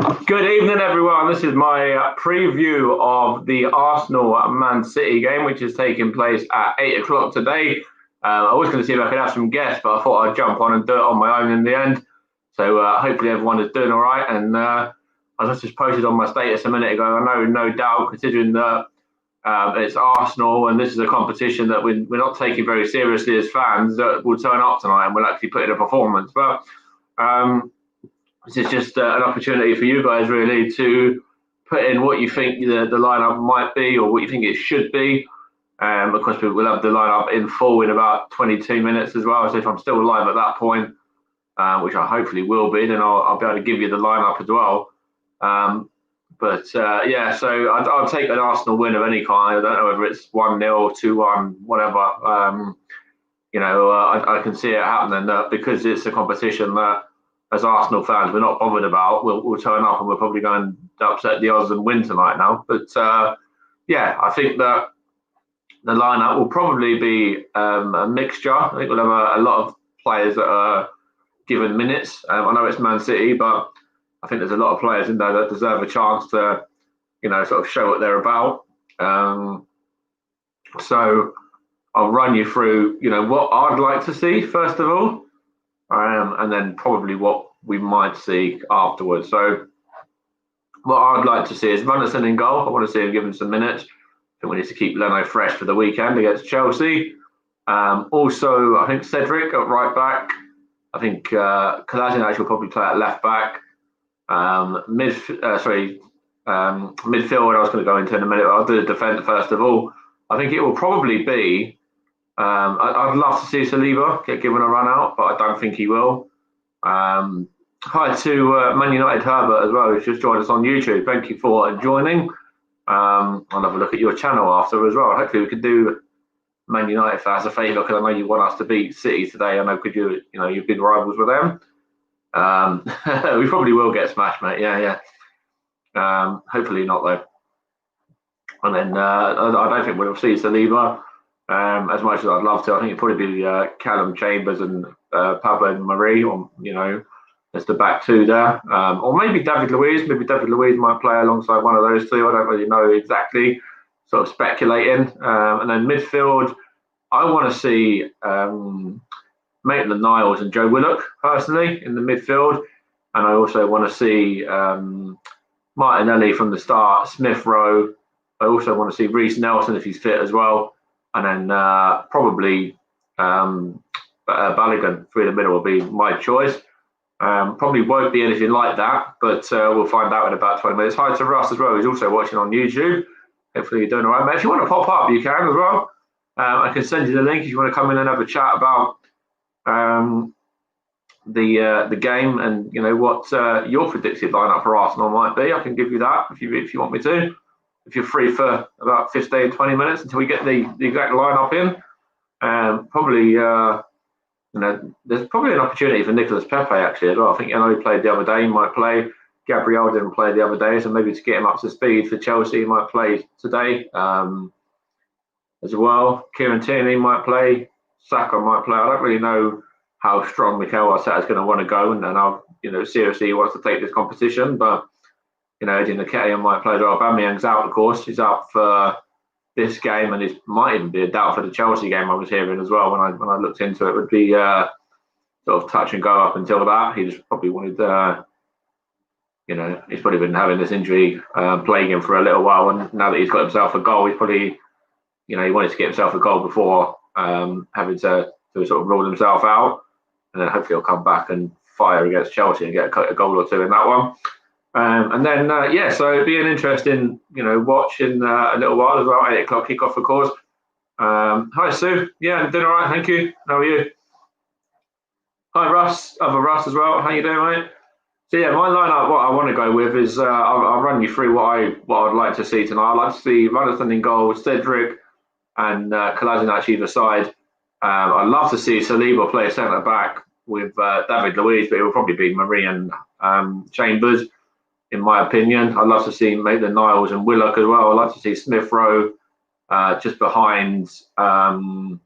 Good evening, everyone. This is my preview of the Arsenal-Man City game, which is taking place at 8 o'clock today. I was going to see if I could have some guests, but I thought I'd jump on and do it on my own in the end. So hopefully everyone is doing all right. And as I just posted on my status a minute ago, I know no doubt, considering that it's Arsenal and this is a competition that we're not taking very seriously as fans, that we'll turn up tonight and we'll actually put in a performance. But this is just an opportunity for you guys really to put in what you think the lineup might be or what you think it should be. Of course, we'll have the lineup in full in about 22 minutes as well. So if I'm still live at that point, which I hopefully will be, then I'll be able to give you the lineup as well. Yeah, so I'll take an Arsenal win of any kind. I don't know whether it's 1-0, 2-1, whatever. I can see it happening because it's a competition that, as Arsenal fans, we're not bothered about. We'll turn up and we're probably going to upset the odds and win tonight now. But yeah, I think that the lineup will probably be a mixture. I think we'll have a lot of players that are given minutes. I know it's Man City, but I think there's a lot of players in there that deserve a chance to, sort of show what they're about. So I'll run you through, what I'd like to see first of all. And then probably what we might see afterwards. So what I'd like to see is Runarsson in goal. I want to see him given some minutes. I think we need to keep Leno fresh for the weekend against Chelsea. Also, I think Cedric at right back. I think Kolasinac will probably play at left back. Midfield, I was going to go into in a minute. I'll do the defence first of all. I think it will probably be I'd love to see Saliba get given a run out, but I don't think he will. Hi to Man United Herbert as well, who's just joined us on YouTube. Thank you for joining. I'll have a look at your channel after as well. Hopefully we could do Man United as a favour, because I know you want us to beat City today. I know you've been rivals with them. We probably will get smashed, mate. Yeah. Hopefully not though. And then I don't think we'll see Saliba. As much as I'd love to, I think it'd probably be Callum Chambers and Pablo Marie, or as the back two there, or maybe David Luiz. Maybe David Luiz might play alongside one of those two. I don't really know exactly. Sort of speculating. And then midfield, I want to see Maitland-Niles and Joe Willock personally in the midfield, and I also want to see Martinelli from the start, Smith Rowe. I also want to see Reiss Nelson if he's fit as well. And then probably Balogun through the middle will be my choice. Probably won't be anything like that, but we'll find out in about 20 minutes. Hi to Russ as well, who's also watching on YouTube. Hopefully you're doing all right, mate. If you want to pop up, you can as well. I can send you the link if you want to come in and have a chat about the game and what your predicted lineup for Arsenal might be. I can give you that if you want me to. If you're free for about 15, 20 minutes until we get the exact lineup in. Probably, there's probably an opportunity for Nicolas Pepe actually as well. I think he played the other day, he might play. Gabriel didn't play the other day, so maybe to get him up to speed for Chelsea, he might play today as well. Kieran Tierney might play. Saka might play. I don't really know how strong Mikel Arteta is going to want to go and how seriously he wants to take this competition, but Eddie Nketiah might play as well. Aubameyang's out, of course. He's out for this game, and it might even be a doubt for the Chelsea game. I was hearing as well when I looked into it. Would be sort of touch and go up until that. He just probably wanted, he's probably been having this injury plaguing him for a little while, and now that he's got himself a goal, he's probably, he wanted to get himself a goal before having to sort of rule himself out, and then hopefully he'll come back and fire against Chelsea and get a goal or two in that one. And then, so it'd be an interesting, watch in a little while as well. 8 o'clock kickoff, of course. Hi, Sue. Yeah, I'm doing all right, thank you. How are you? Hi, Russ. Other Russ as well. How you doing, mate? So yeah, my lineup, what I want to go with is I'll run you through what I'd like to see tonight. I'd like to see Runarsson in goal, Cedric and Kolasinac either side. I'd love to see Saliba play centre back with David Luiz, but it will probably be Marie and Chambers. In my opinion, I'd love to see Maitland-Niles and Willock as well. I'd like to see Smith Rowe just behind Balogun,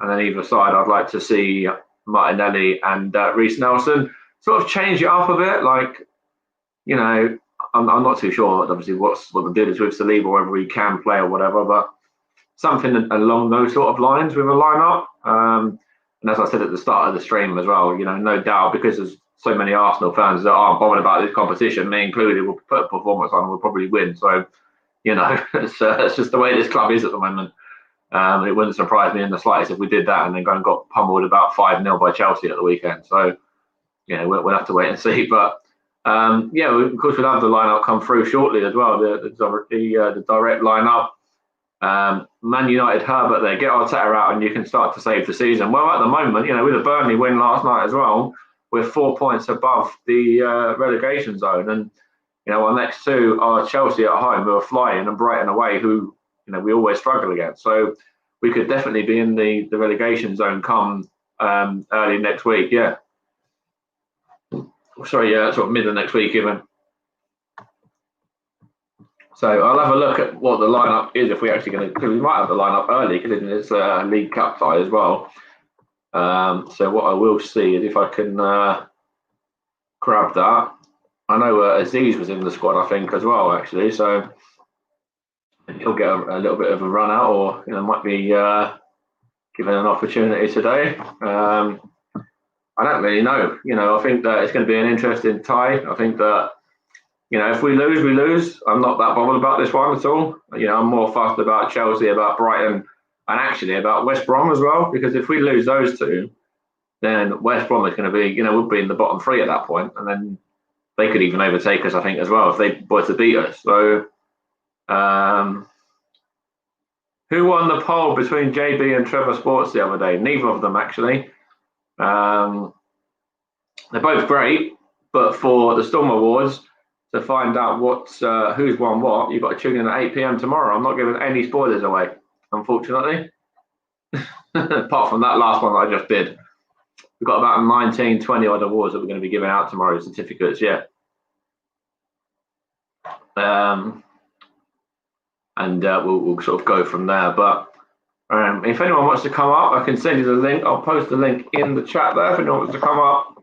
and then either side, I'd like to see Martinelli and Reiss Nelson. Sort of change it up a bit, like you know, I'm not too sure, obviously, what the deal is with Saliba, or whether he can play or whatever, but something along those sort of lines with a lineup. And as I said at the start of the stream as well, you know, no doubt, because there's so many Arsenal fans that aren't bothered about this competition, me included, will put a performance on and will probably win. So, you know, it's just the way this club is at the moment. It wouldn't surprise me in the slightest if we did that and then go and got pummeled about 5-0 by Chelsea at the weekend. So, you know, we'll have to wait and see. But yeah, of course, we'll have the lineup come through shortly as well. The direct lineup. Man United, Herbert there, get Arteta out and you can start to save the season. Well, at the moment, you know, with a Burnley win last night as well, we're 4 points above the relegation zone. And, you know, our next two are Chelsea at home, who are flying, and Brighton away, who, you know, we always struggle against. So we could definitely be in the relegation zone come early next week. Yeah. Sorry, yeah, sort of mid of next week even. So I'll have a look at what the lineup is if we're actually going to, because we might have the lineup early because it's a League Cup tie as well. So what I will see is if I can grab that. I know Aziz was in the squad, I think, as well, actually. So he'll get a little bit of a run out, or, you know, might be given an opportunity today. I don't really know. You know, I think that it's going to be an interesting tie. I think that, you know, if we lose, we lose. I'm not that bothered about this one at all. You know, I'm more fussed about Chelsea, about Brighton, and actually about West Brom as well. Because if we lose those two, then West Brom is going to be, you know, we'll be in the bottom three at that point, and then they could even overtake us, I think, as well, if they were to beat us. So, who won the poll between JB and Trevor Sports the other day? Neither of them, actually. They're both great, but for the Storm Awards, to find out who's won what, you've got to tune in at 8 p.m. tomorrow. I'm not giving any spoilers away, unfortunately. Apart from that last one that I just did. We've got about 19, 20 odd awards that we're going to be giving out tomorrow, certificates, yeah. And we'll sort of go from there. But if anyone wants to come up, I can send you the link. I'll post the link in the chat there if anyone wants to come up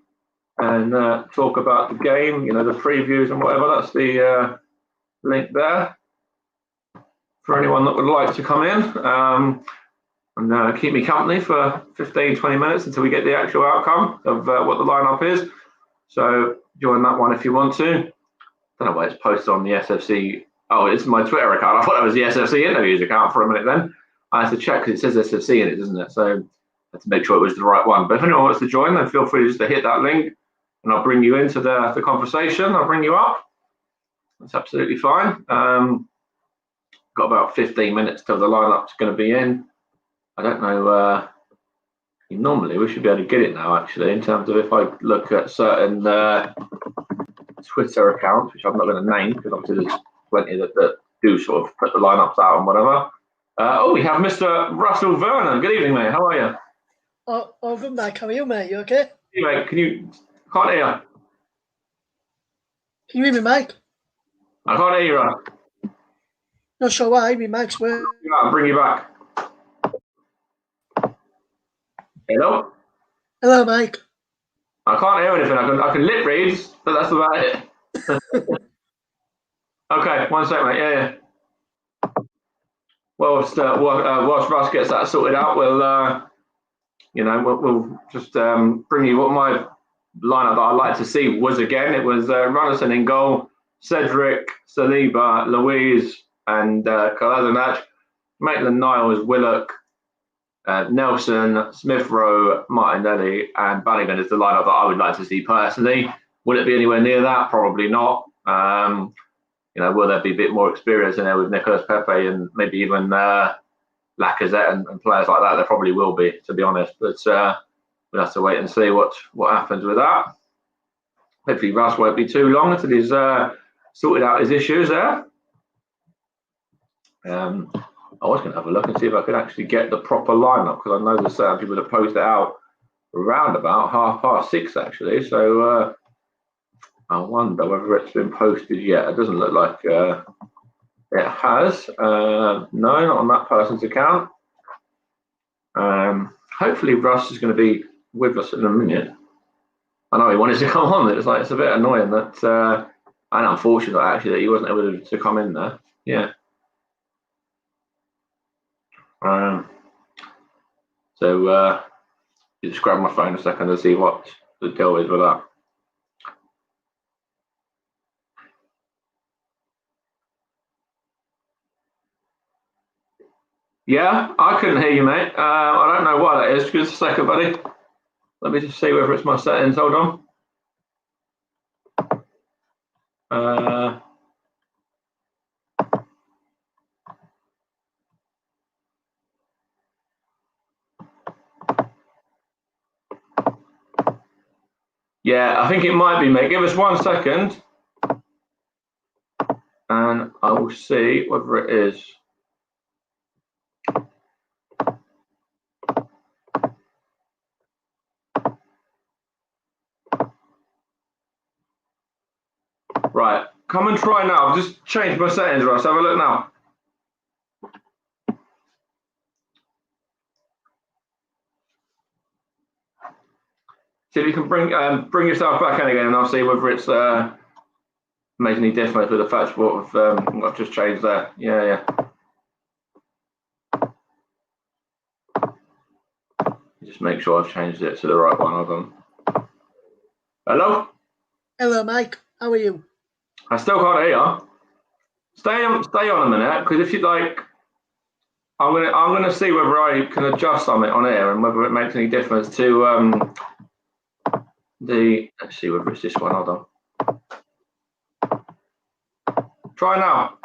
and talk about the game, you know, the previews and whatever. That's the link there for anyone that would like to come in and keep me company for 15, 20 minutes until we get the actual outcome of what the lineup is. So join that one if you want to. I don't know why it's posted on the SFC. Oh, it's my Twitter account. I thought it was the SFC interviews account for a minute then. I had to check because it says SFC in it, doesn't it? So I had to make sure it was the right one. But if anyone wants to join, then feel free just to hit that link and I'll bring you into the conversation. I'll bring you up. That's absolutely fine. Got about 15 minutes till the lineup's going to be in. I don't know. Normally, we should be able to get it now, actually, in terms of if I look at certain Twitter accounts, which I'm not going to name because obviously there's plenty that do sort of put the lineups out and whatever. We have Mr. Russell Vernon. Good evening, mate. How are you? Oh, good, Mike. How are you, mate? You okay? Hey, mate, can't hear. Can you hear me, Mike? I can't hear you, right? Not sure why. My mic's working. I'll bring you back. Hello? Hello, Mike. I can't hear anything. I can lip read, but that's about it. Okay, one sec, mate. Yeah. Well, whilst Russ gets that sorted out, we'll just bring you what my lineup that I'd like to see was again. It was Runnison in goal, Cedric, Saliba, Louise, and Kolasinac. Maitland-Niles, Willock, Nelson, Smith-Rowe, Martinelli, and Bannigan is the lineup that I would like to see personally. Will it be anywhere near that? Probably not. Will there be a bit more experience in there with Nicolas Pepe and maybe even Lacazette and players like that? There probably will be, to be honest. But we'll have to wait and see what happens with that. Hopefully Russ won't be too long until he's sorted out his issues there. I was going to have a look and see if I could actually get the proper lineup because I know there's certain people that post it out around about 6:30 actually. So I wonder whether it's been posted yet. It doesn't look like it has. No, not on that person's account. Hopefully Russ is going to be with us in a minute. I know he wanted to come on. It's a bit annoying that And unfortunate actually that he wasn't able to come in there. Yeah. So you just grab my phone a second to see what the deal is with that. Yeah, I couldn't hear you, mate. I don't know why that is. Just a second, buddy. Let me just see whether it's my settings. Hold on. Yeah, I think it might be, mate. Give us 1 second, and I will see whether it is. Right, come and try now. I've just changed my settings, Russ. Have a look now. See if you can bring yourself back in again, and I'll see whether it's makes any difference with the fact what I've just changed there. Yeah. Just make sure I've changed it to the right one. Hold on. Hello? Hello, Mike. How are you? I still can't hear you. Stay on a minute, because if you'd like, I'm gonna see whether I can adjust something on here and whether it makes any difference to let's see whether it's this one. Hold on. Try now.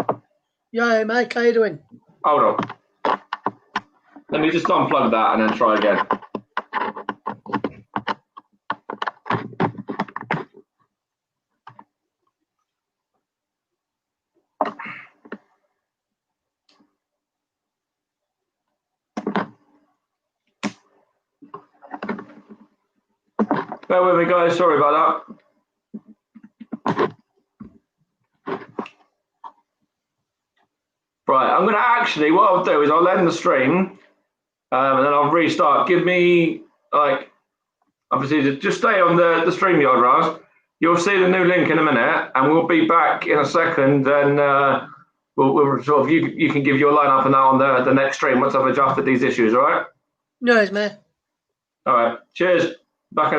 Yeah, Mike. How you doing? Hold on. Let me just unplug that and then try again. Bear with me, guys. Sorry about that. Right, I'm going to actually, what I'll do is I'll end the stream and then I'll restart. Give me, like, obviously, just stay on the StreamYard, Raz. You'll see the new link in a minute, and we'll be back in a second. And we'll sort of, you can give your lineup and that on the next stream once I've adjusted these issues, all right? No, it's me. All right, cheers. Back in a second.